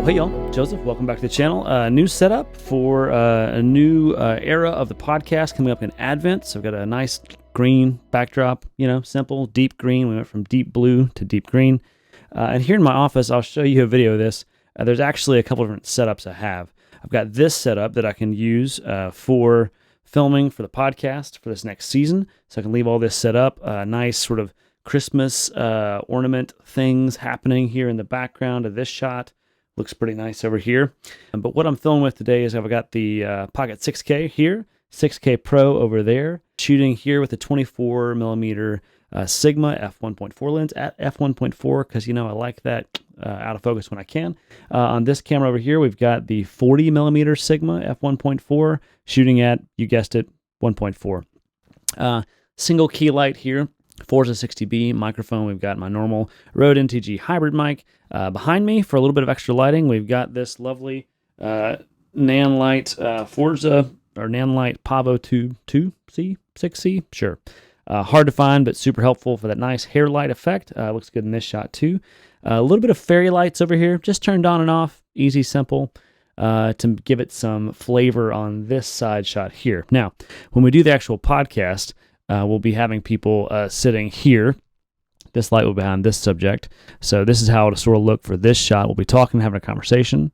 Hey y'all, Joseph, welcome back to the channel. New setup for a new era of the podcast coming up in Advent. So I've got a nice green backdrop, simple, deep green. We went from deep blue to deep green. And here in my office, I'll show you a video of this. There's actually a couple different setups I have. I've got this setup that I can use for filming for the podcast for this next season. So I can leave all this set up, nice sort of Christmas ornament things happening here in the background of this shot. Looks pretty nice over here. But what I'm filming with today is I've got the Pocket 6K here, 6K Pro over there, shooting here with a 24mm Sigma f1.4 lens at f1.4 because, I like that out of focus when I can. On this camera over here, we've got the 40mm Sigma f1.4 shooting at, you guessed it, 1.4. Single key light here. Forza 60B microphone. We've got my normal Rode NTG hybrid mic. Behind me, for a little bit of extra lighting, we've got this lovely Nanlite Forza or Nanlite Pavo 2C, 6C, sure. Hard to find, but super helpful for that nice hair light effect. Looks good in this shot too. A little bit of fairy lights over here, just turned on and off, easy, simple, to give it some flavor on this side shot here. Now, when we do the actual podcast, we'll be having people sitting here. This light will be behind this subject. So this is how it'll sort of look for this shot. We'll be talking, having a conversation.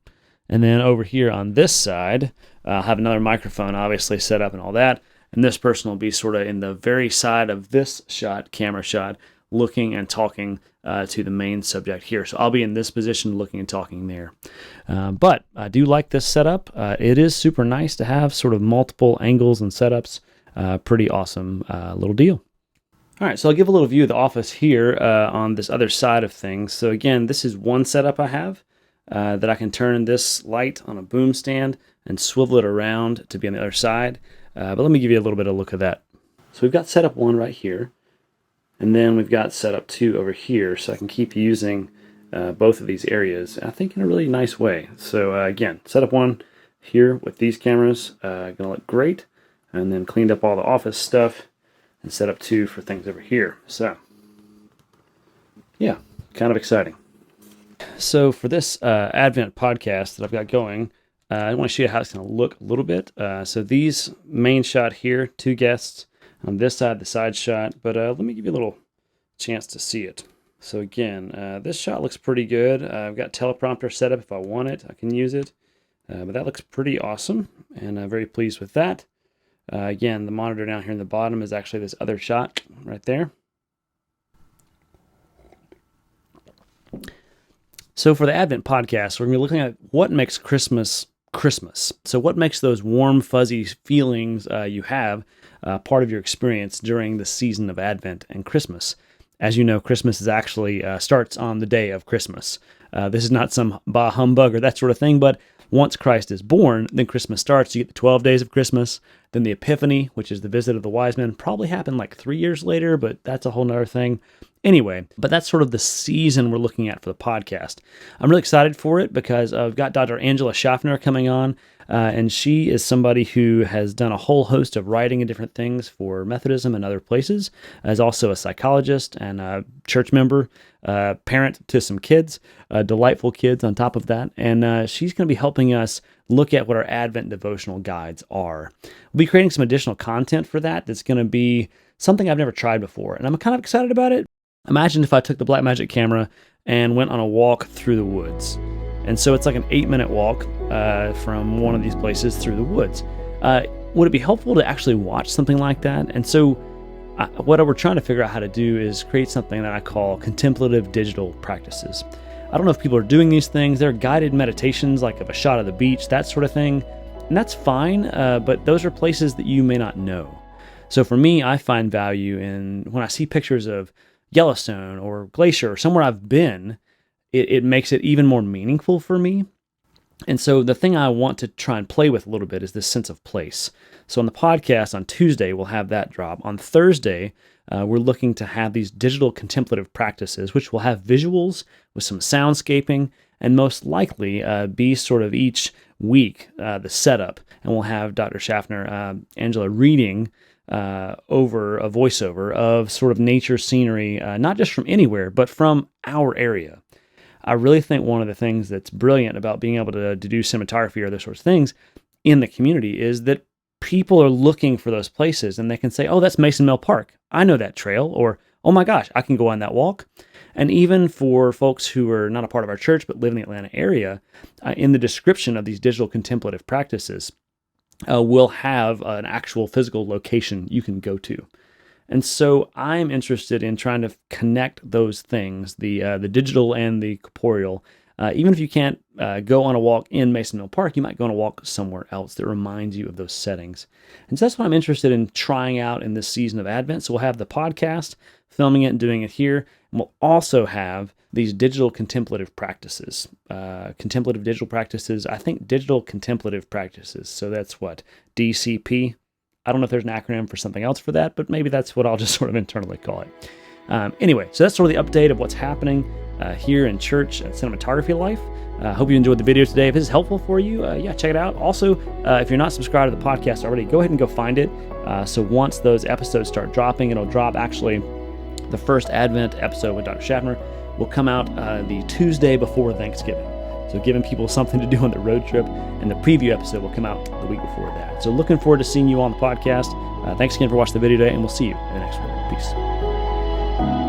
And then over here on this side, I'll have another microphone obviously set up and all that. And this person will be sort of in the very side of this shot, camera shot, looking and talking to the main subject here. So I'll be in this position looking and talking there. But I do like this setup. It is super nice to have sort of multiple angles and setups. Pretty awesome little deal. All right, so I'll give a little view of the office here on this other side of things. So again, this is one setup I have that I can turn this light on a boom stand and swivel it around to be on the other side. But let me give you a little bit of a look at that. So we've got setup 1 right here, and then we've got setup 2 over here, so I can keep using both of these areas, I think in a really nice way. So again, setup 1 here with these cameras, gonna look great. And then cleaned up all the office stuff and set up 2 for things over here. So, yeah, kind of exciting. So for this Advent podcast that I've got going, I want to show you how it's going to look a little bit. So these main shot here, 2 guests on this side, the side shot. But let me give you a little chance to see it. So again, this shot looks pretty good. I've got teleprompter set up if I want it. I can use it. But that looks pretty awesome, and I'm very pleased with that. Again, the monitor down here in the bottom is actually this other shot right there. So for the Advent podcast, we're going to be looking at what makes Christmas Christmas. So what makes those warm, fuzzy feelings you have part of your experience during the season of Advent and Christmas. As you know, Christmas is actually starts on the day of Christmas. This is not some bah humbug or that sort of thing, but once Christ is born, then Christmas starts. You get the 12 days of Christmas, then the Epiphany, which is the visit of the wise men, probably happened like 3 years later, but that's a whole nother thing. Anyway, but that's sort of the season we're looking at for the podcast. I'm really excited for it because I've got Dr. Angela Schaffner coming on, and she is somebody who has done a whole host of writing and different things for Methodism and other places, as also a psychologist and a church member, parent to some kids, delightful kids on top of that, and she's going to be helping us look at what our Advent devotional guides are. We'll be creating some additional content for that that's going to be something I've never tried before, and I'm kind of excited about it. Imagine if I took the Blackmagic camera and went on a walk through the woods. And so it's like an 8-minute walk from one of these places through the woods. Would it be helpful to actually watch something like that? And so what we're trying to figure out how to do is create something that I call contemplative digital practices. I don't know if people are doing these things. They're guided meditations like of a shot of the beach, that sort of thing. And that's fine, but those are places that you may not know. So for me, I find value in when I see pictures of Yellowstone or Glacier or somewhere I've been, it makes it even more meaningful for me. And so the thing I want to try and play with a little bit is this sense of place. So on the podcast on Tuesday, we'll have that drop. On Thursday, we're looking to have these digital contemplative practices, which will have visuals with some soundscaping and most likely be sort of each week the setup. And we'll have Dr. Schaffner, Angela, reading over a voiceover of sort of nature scenery, not just from anywhere, but from our area. I really think one of the things that's brilliant about being able to do cinematography or those sorts of things in the community is that people are looking for those places, and they can say, oh, that's Mason Mill Park. I know that trail. Or, oh my gosh, I can go on that walk. And even for folks who are not a part of our church but live in the Atlanta area, in the description of these digital contemplative practices, we'll have an actual physical location you can go to. And so I'm interested in trying to connect those things, the digital and the corporeal. Even if you can't go on a walk in Mason Mill Park, you might go on a walk somewhere else that reminds you of those settings. And so that's what I'm interested in trying out in this season of Advent. So we'll have the podcast, filming it and doing it here. And we'll also have these digital contemplative practices, contemplative digital practices. I think digital contemplative practices. So that's what, DCP. I don't know if there's an acronym for something else for that, but maybe that's what I'll just sort of internally call it. Anyway, so that's sort of the update of what's happening here in church and cinematography life. I hope you enjoyed the video today. If this is helpful for you, check it out. Also, if you're not subscribed to the podcast already, go ahead and go find it. So once those episodes start dropping, it'll drop actually the first Advent episode with Dr. Schaffner will come out the Tuesday before Thanksgiving. So giving people something to do on the road trip, and the preview episode will come out the week before that. So looking forward to seeing you on the podcast. Thanks again for watching the video today, and we'll see you in the next one. Peace.